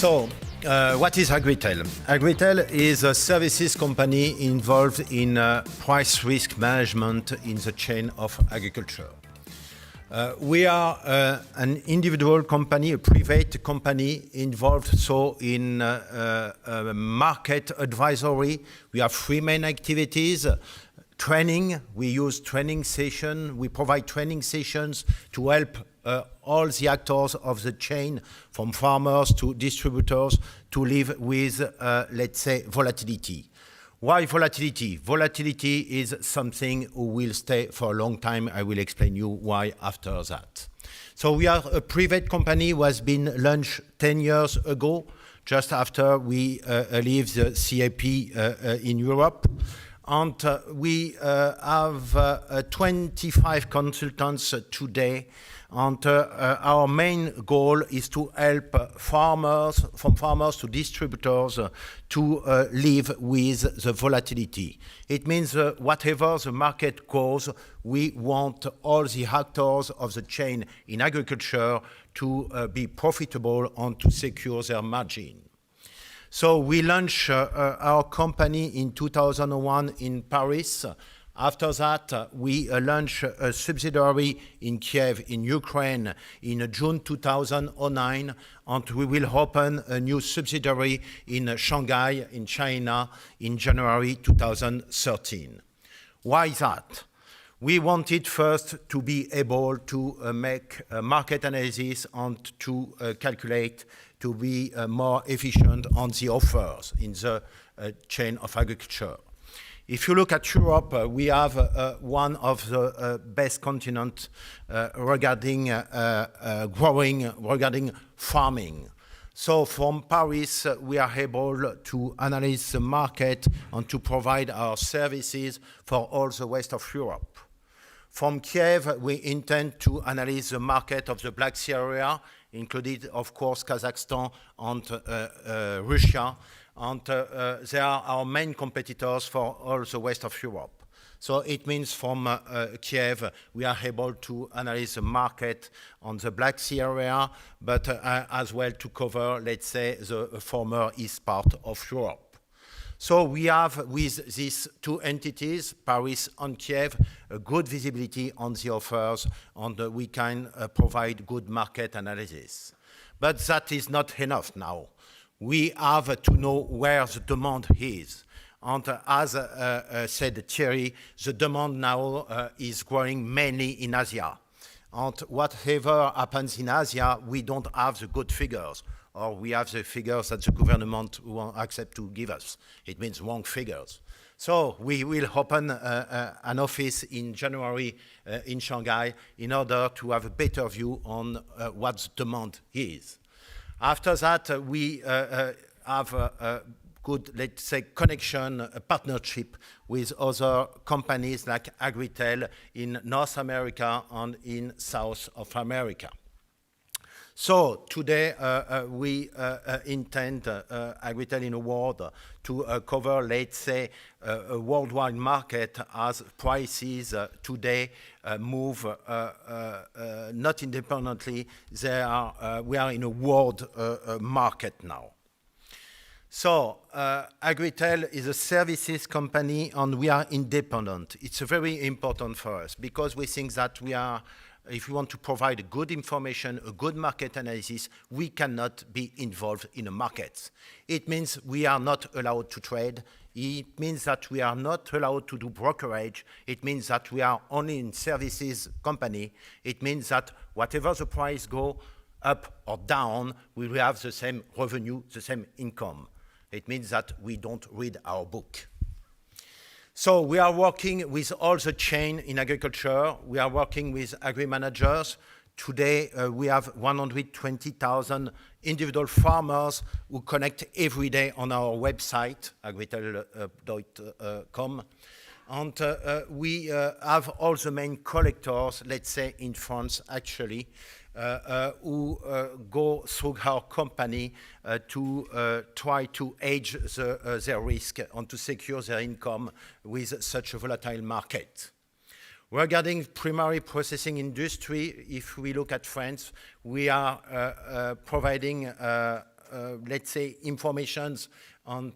What is Agritel? Agritel is a services company involved in price risk management in the chain of agriculture. We are an individual company, a private company involved in market advisory. We have three main activities. Training, we use training sessions. We provide training sessions to help all the actors of the chain, from farmers to distributors, to live with, let's say, volatility. Why volatility? Volatility is something who will stay for a long time. I will explain you why after that. So we are a private company who has been launched 10 years ago, just after we leave the CAP in Europe. And we have 25 consultants today. And our main goal is to help farmers, from farmers to distributors, to live with the volatility. It means whatever the market goes, we want all the actors of the chain in agriculture to be profitable and to secure their margin. So we launched our company in 2001 in Paris. After that, we launched a subsidiary in Kiev, in Ukraine, in June 2009, and we will open a new subsidiary in Shanghai, in China, in January 2013. Why that? We wanted first to be able to make a market analysis and to calculate, to be more efficient on the offers in the chain of agriculture. If you look at Europe, we have one of the best continents regarding growing, regarding farming. So from Paris, we are able to analyze the market and to provide our services for all the west of Europe. From Kiev, we intend to analyze the market of the Black Sea area, including, of course, Kazakhstan and Russia. And they are our main competitors for all the west of Europe. So it means from Kiev, we are able to analyze the market on the Black Sea area, but as well to cover, let's say, the former east part of Europe. So we have, with these two entities, Paris and Kiev, a good visibility on the offers, and we can provide good market analysis. But that is not enough now. We have to know where the demand is. And as said Thierry, the demand now is growing mainly in Asia. And whatever happens in Asia, we don't have the good figures, or we have the figures that the government won't accept to give us. It means wrong figures. So we will open an office in January in Shanghai in order to have a better view on what the demand is. After that, we have a good, let's say, connection, a partnership with other companies like Agritel in North America and in South of America. So today we intend, Agritel in a word, to cover, let's say, a worldwide market as prices today move not independently. We are in a world market now. So Agritel is a services company and we are independent. It's very important for us because we think that we are, if we want to provide good information, a good market analysis, we cannot be involved in the markets. It means we are not allowed to trade. It means that we are not allowed to do brokerage. It means that we are only in services company. It means that whatever the price go up or down, we will have the same revenue, the same income. It means that we don't read our book. So we are working with all the chain in agriculture. We are working with agri-managers. Today, we have 120,000 individual farmers who connect every day on our website, agritel.com. And we have all the main collectors, let's say in France actually, who go through our company to try to hedge their risk and to secure their income with such a volatile market. Regarding primary processing industry, if we look at France, we are providing let's say, informations and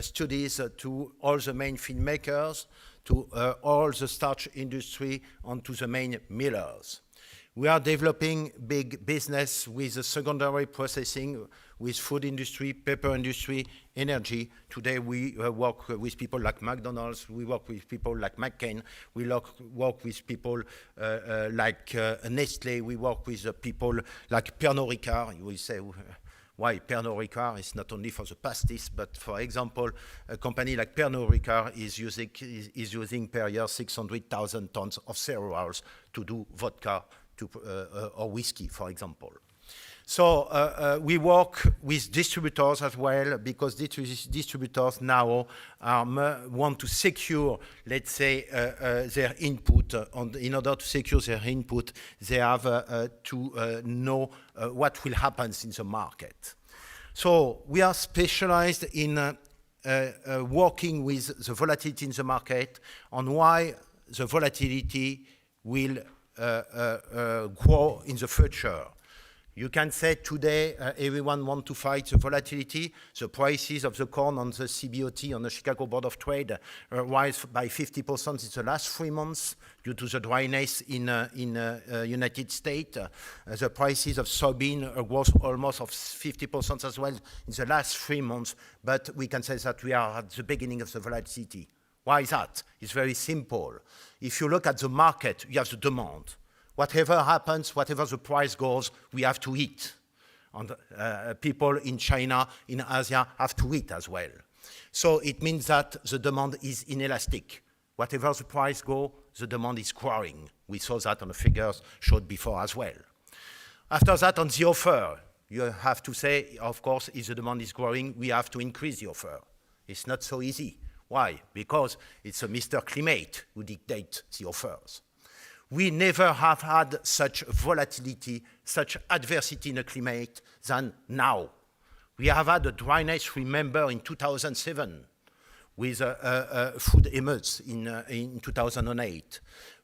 studies to all the main film makers, to all the starch industry, and to the main millers. We are developing big business with the secondary processing, with food industry, paper industry, energy. Today we work with people like McDonald's, we work with people like McCain, we work with people like Nestle, we work with people like Pernod Ricard. You will say, why Pernod Ricard is not only for the pastis, but for example, a company like Pernod Ricard is using per year 600,000 tons of cereals to do vodka or whiskey, for example. So we work with distributors as well, because distributors now want to secure, let's say, their input. And in order to secure their input, they have to know what will happen in the market. So we are specialized in working with the volatility in the market, and why the volatility will grow in the future. You can say today everyone wants to fight the volatility. The prices of the corn on the CBOT, on the Chicago Board of Trade, rise by 50% in the last 3 months due to the dryness in United States. The prices of soybean rose almost of 50% as well in the last 3 months. But we can say that we are at the beginning of the volatility. Why is that? It's very simple. If you look at the market, you have the demand. Whatever happens, whatever the price goes, we have to eat. And people in China, in Asia, have to eat as well. So it means that the demand is inelastic. Whatever the price goes, the demand is growing. We saw that on the figures showed before as well. After that, on the offer, you have to say, of course, if the demand is growing, we have to increase the offer. It's not so easy. Why? Because it's a Mr. Climate who dictates the offers. We never have had such volatility, such adversity in the climate than now. We have had a dryness, remember, in 2007 with food emerged in 2008.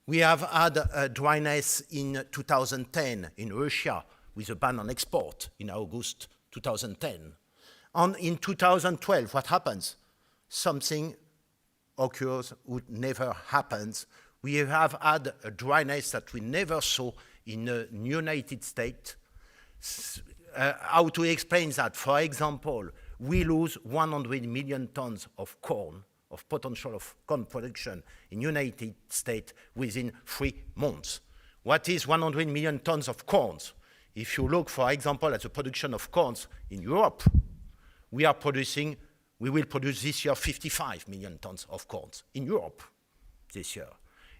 We have had a dryness in 2010 in Russia with a ban on export in August 2010. And in 2012, what happens? Something occurs which never happens. We have had a dryness that we never saw in the United States. How to explain that? For example, we lose 100 million tons of corn, of potential of corn production in United States within 3 months. What is 100 million tons of corn? If you look, for example, at the production of corn in Europe, we will produce this year 55 million tons of corn in Europe this year.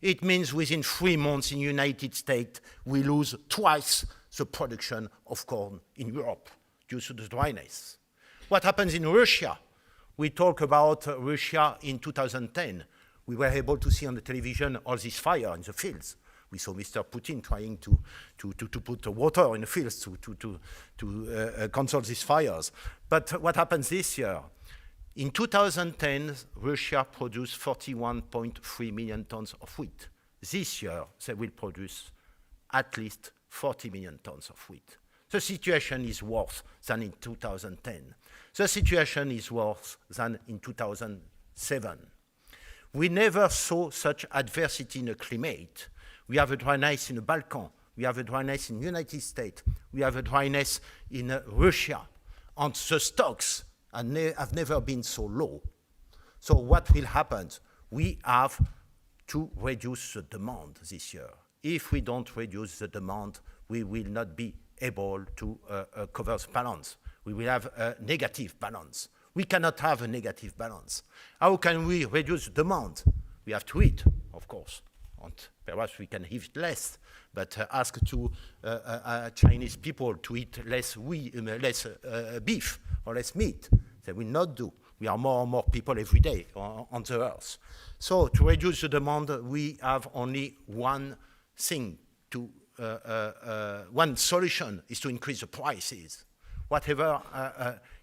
It means within 3 months in the United States, we lose twice the production of corn in Europe due to the dryness. What happens in Russia? We talk about Russia in 2010. We were able to see on the television all this fire in the fields. We saw Mr. Putin trying to put water in the fields to control these fires. But what happens this year? In 2010, Russia produced 41.3 million tons of wheat. This year, they will produce at least 40 million tons of wheat. The situation is worse than in 2010. The situation is worse than in 2007. We never saw such adversity in the climate. We have a dryness in the Balkans. We have a dryness in the United States. We have a dryness in Russia. And the stocks have never been so low. So what will happen? We have to reduce the demand this year. If we don't reduce the demand, we will not be able to cover the balance. We will have a negative balance. We cannot have a negative balance. How can we reduce demand? We have to eat, of course. And perhaps we can eat less, but ask to Chinese people to eat less beef or less meat. They will not do. We are more and more people every day on the earth. So to reduce the demand, we have only one thing one solution is to increase the prices. Whatever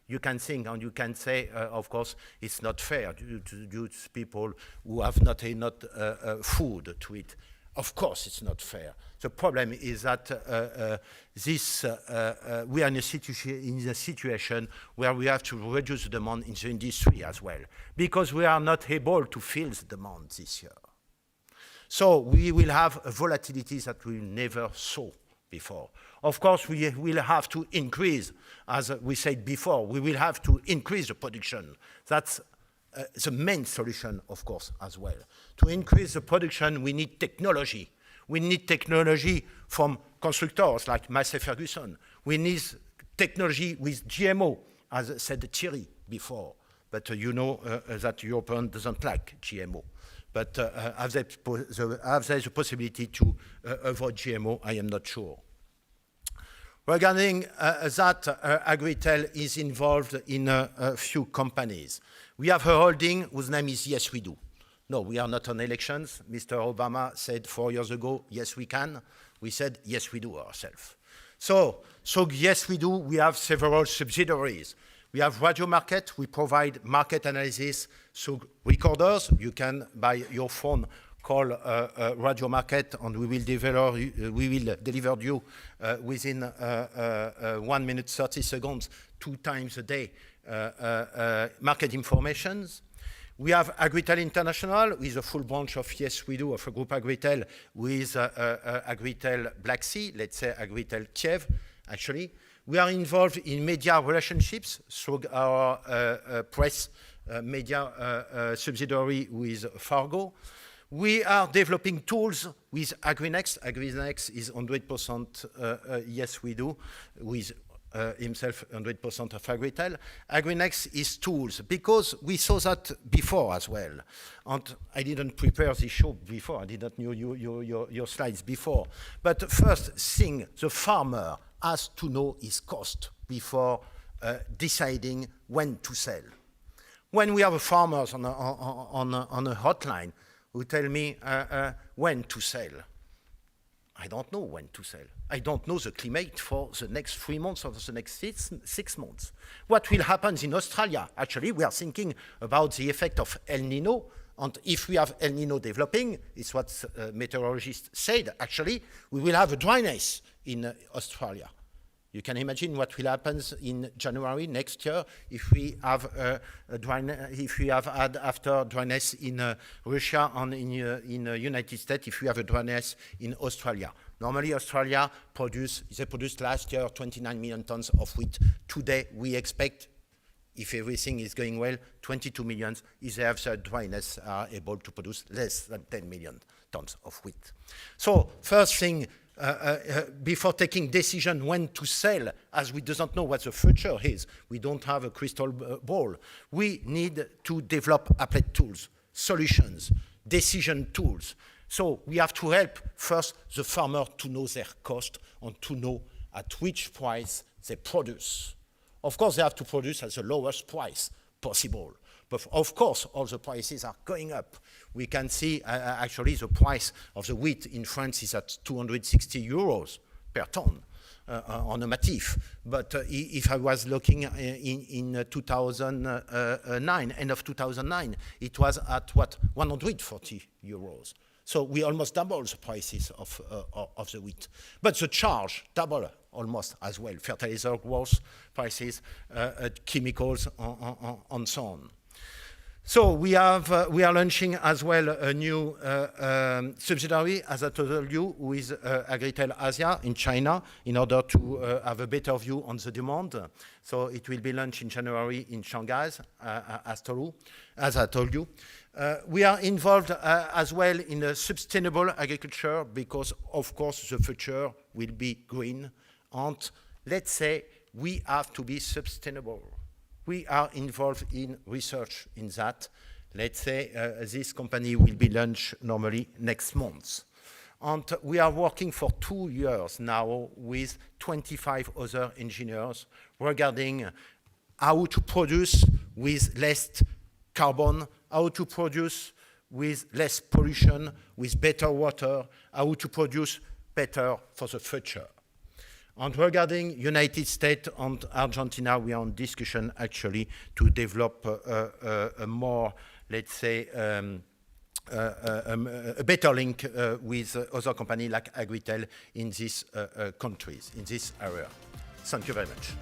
you can think and you can say, of course, it's not fair due to people who have not enough food to eat. Of course, it's not fair. The problem is that we are in a situation where we have to reduce the demand in the industry as well, because we are not able to fill the demand this year. So we will have a volatility that we never saw before. Of course, we will have to increase, as we said before, we will have to increase the production. That's the main solution, of course, as well. To increase the production, we need technology. We need technology from constructors like Massey Ferguson. We need technology with GMO, as said Thierry before. But you know that European doesn't like GMO. But have they the possibility to avoid GMO? I am not sure. Regarding that, Agritel is involved in a few companies. We have a holding whose name is Yes We Do. No, we are not on elections. Mr. Obama said 4 years ago, yes, we can. We said, yes, we do ourselves. So yes, we do. We have several subsidiaries. We have Radio Market. We provide market analysis through recorders. You can, by your phone, call Radio Market, and we will deliver you within 1 minute 30 seconds, 2 times a day, market informations. We have Agritel International, with a full branch of Yes We Do, of a group Agritel, with Agritel Black Sea, let's say Agritel Kiev, actually. We are involved in media relationships through our press media subsidiary with Fargo. We are developing tools with AgriNext. AgriNext is 100% Yes We Do, with himself 100% of Agritel. AgriNext is tools, because we saw that before as well. And I didn't prepare this show before. I did not know your slides before. But first thing, the farmer has to know his cost before deciding when to sell. When we have farmers on a hotline who tell me when to sell, I don't know when to sell. I don't know the climate for the next 3 months or the next 6 months. What will happen in Australia? Actually, we are thinking about the effect of El Nino. And if we have El Nino developing, it's what meteorologists said, actually, we will have a dryness in Australia. You can imagine what will happen in January next year if we have had after dryness in Russia and in United States, if we have a dryness in Australia. Normally, Australia produced last year 29 million tons of wheat. Today, we expect, if everything is going well, 22 million. If they have the dryness, are able to produce less than 10 million tons of wheat. So, first thing, before taking decision when to sell, as we do not know what the future is, we don't have a crystal ball, we need to develop applied tools, solutions, decision tools. So we have to help first the farmer to know their cost and to know at which price they produce. Of course, they have to produce at the lowest price possible. But of course, all the prices are going up. We can see actually the price of the wheat in France is at 260 euros per ton on a Matif. But if I was looking in 2009, end of 2009, it was at what, 140 euros. So we almost double the prices of the wheat. But the charge double almost as well. Fertilizer growth prices, chemicals, and so on. So we are launching as well a new subsidiary, as I told you, with Agritel Asia in China, in order to have a better view on the demand. So it will be launched in January in Shanghai, as I told you. We are involved as well in a sustainable agriculture, because of course the future will be green, and let's say we have to be sustainable. We are involved in research in that. Let's say this company will be launched normally next month. And we are working for 2 years now with 25 other engineers regarding how to produce with less carbon, how to produce with less pollution, with better water, how to produce better for the future. And regarding United States and Argentina, we are in discussion actually to develop a more, let's say, a better link with other companies like Agritel in these countries, in this area. Thank you very much.